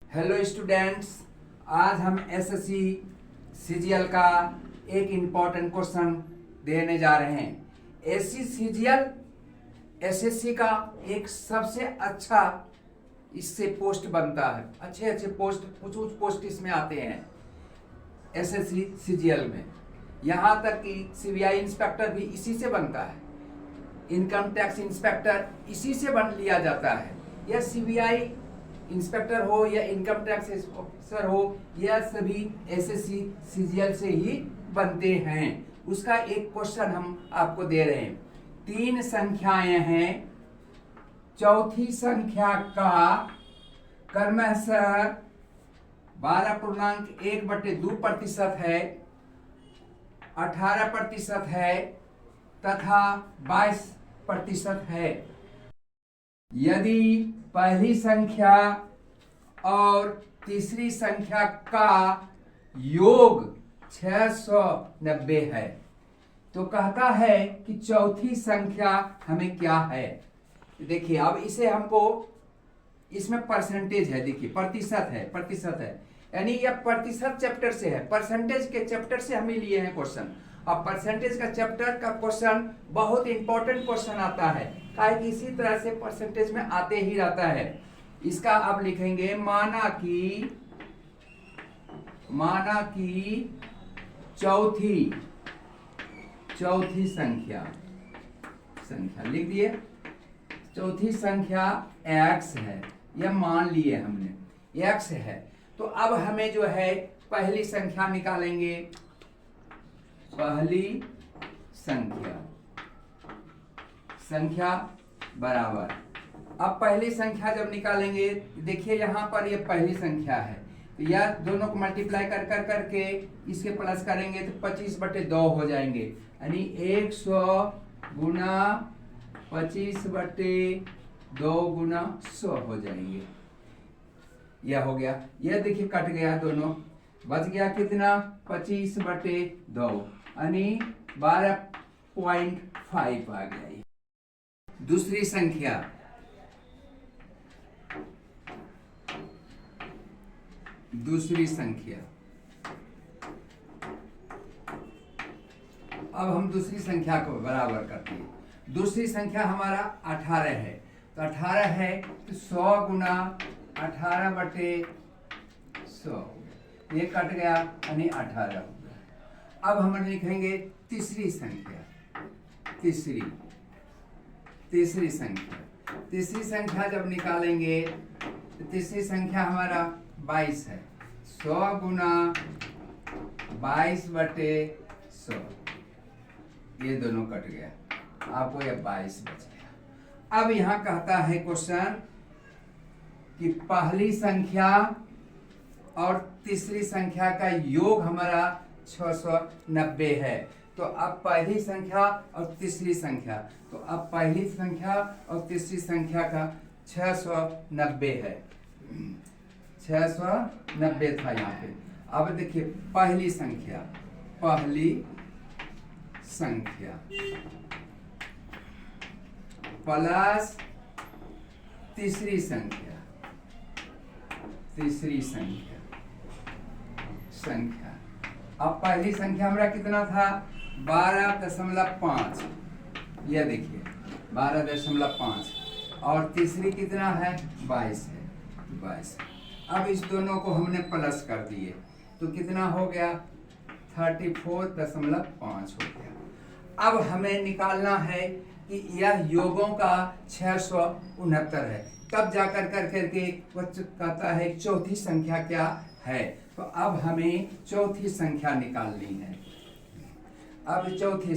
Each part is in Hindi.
हेलो स्टूडेंट्स, आज हम एसएससी सीजीएल का एक इम्पॉर्टेंट क्वेश्चन देने जा रहे हैं। एसएससी सीजीएल एसएससी का एक सबसे अच्छा इससे पोस्ट बनता है। अच्छे अच्छे पोस्ट, कुछ पोस्ट इसमें आते हैं एसएससी सीजीएल में। यहाँ तक कि सीबीआई इंस्पेक्टर भी इसी से बनता है, इनकम टैक्स इंस्पेक्टर इसी से बन लिया जाता है। यह सीबीआई इंस्पेक्टर हो या इनकम टैक्स ऑफिसर हो, यह सभी एसएससी सीजीएल से ही बनते हैं। उसका एक क्वेश्चन हम आपको दे रहे हैं। 3 संख्याएं हैं, चौथी संख्या का क्रमशः 12.1/2% है, 18% है तथा 22% है। यदि पहली संख्या और तीसरी संख्या का योग 690 है, तो कहता है कि चौथी संख्या हमें क्या है। देखिए, अब इसे हमको, इसमें परसेंटेज है, देखिए प्रतिशत है, यानी यह प्रतिशत चैप्टर से है, परसेंटेज के चैप्टर से हमें लिए हैं क्वेश्चन। अब परसेंटेज का चैप्टर का क्वेश्चन बहुत इंपॉर्टेंट क्वेश्चन आता है, काहे कि इसी तरह से परसेंटेज में आते ही रहता है। इसका आप लिखेंगे माना कि चौथी संख्या लिख दिए। चौथी संख्या x है, यह मान लिए हमने x है। तो अब हमें जो है पहली संख्या निकालेंगे। पहली संख्या बराबर, अब पहली संख्या जब निकालेंगे, देखिए यहाँ पर ये पहली संख्या है, तो यह दोनों को मल्टीप्लाई करके इसके प्लस करेंगे तो 25/2 हो जाएंगे, यानी 100 गुना 25/2 गुना 100 हो जाएंगे। यह हो गया, यह देखिए कट गया, दोनों बच गया कितना, 25/2 यानी 12.5 आ गया। दूसरी संख्या, अब हम दूसरी संख्या को बराबर करते हैं। दूसरी संख्या हमारा 18 है, तो 18 है तो 100 गुना 18/100, ये कट गया यानी 18 हो गया। अब हम लिखेंगे तीसरी संख्या। तीसरी संख्या जब निकालेंगे तो तीसरी संख्या हमारा 22 है, 100 गुना 22/100, ये दोनों कट गया, आपको यह 22 बच गया। अब यहाँ कहता है क्वेश्चन कि पहली संख्या और तीसरी संख्या का योग हमारा 690 है। तो अब पहली संख्या और तीसरी संख्या, तो अब पहली संख्या और तीसरी संख्या का 690 है, 690 था यहाँ पे। अब देखिए पहली संख्या प्लस तीसरी संख्या अब पहली संख्या हमारा कितना था, 12.5, यह देखिए 12.5, और तीसरी कितना है, 22 है, 22। अब इस दोनों को हमने प्लस कर दिए तो कितना हो गया, 34.5 हो गया। अब हमें निकालना है कि यह योगों का 669 है, तब जाकर करके वो कहता है चौथी संख्या क्या है। तो अब हमें चौथी संख्या निकालनी है। अब चौथी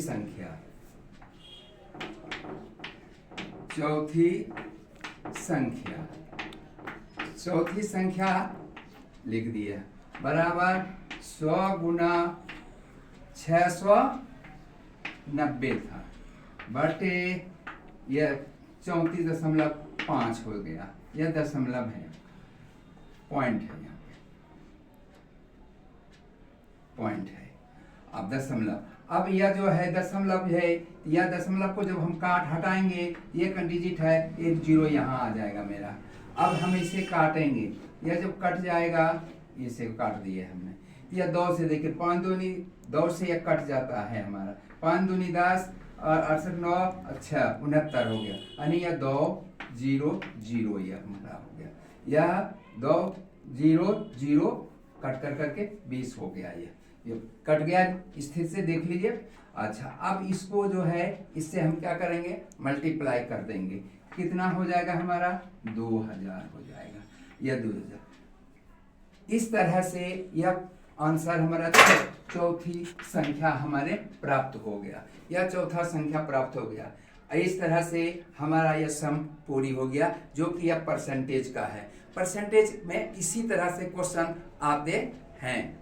संख्या लिख दिया, बराबर 100 गुना 690 था बटे यह 34.5 हो गया, यह दशमलव है, पॉइंट है, यहाँ पे पॉइंट है। अब दशमलव, अब यह जो है दशमलव है, यह दशमलव को जब हम काट हटाएंगे, एक डिजिट है, एक 0 यहाँ आ जाएगा मेरा। अब हम इसे काटेंगे, यह जब कट जाएगा, इसे काट दिए हमने, यह 2 से देखिए 5 दूनी 2 से यह कट जाता है हमारा, 5 दूनी 10 और 68 9 अच्छा 69 हो गया, यानी यह 2 0 0 यह हमारा हो गया, यह 2 0 0 कट कर करके 20 हो गया, ये कट गया, स्थिति से देख लीजिए। अच्छा अब इसको जो है इससे हम क्या करेंगे, मल्टीप्लाई कर देंगे, कितना हो जाएगा हमारा 2000 हो जाएगा, यह 2000। इस तरह से यह आंसर हमारा चौथी संख्या हमारे प्राप्त हो गया, यह चौथा संख्या प्राप्त हो गया। इस तरह से हमारा यह सम पूरी हो गया, जो कि यह परसेंटेज का है। परसेंटेज में इसी तरह से क्वेश्चन आते हैं।